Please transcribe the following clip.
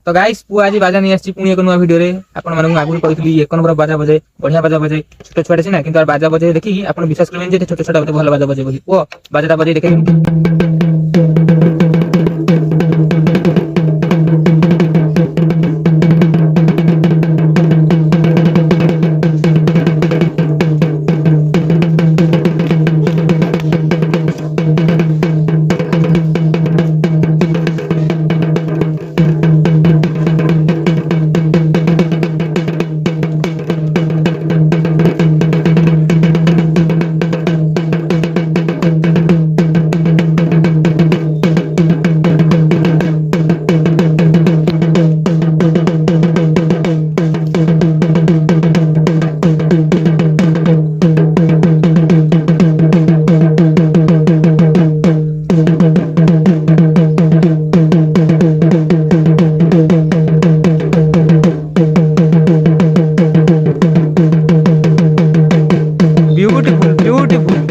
तो गाइस पु आज बाजा नहीं आसी पुणी एक नुआ वीडियो रे आपण मानू आगु कहथली एक नंबर बाजा बजे बढ़िया बाजा बजे छोट छोटे सिना किंतु बाजा बजे देखि आपण विश्वास करबेन जे छोट छोट भल बाजा बजे बोली ओ बाजाटा बजे देखि ब्यूटीफुल ब्यूटीफुल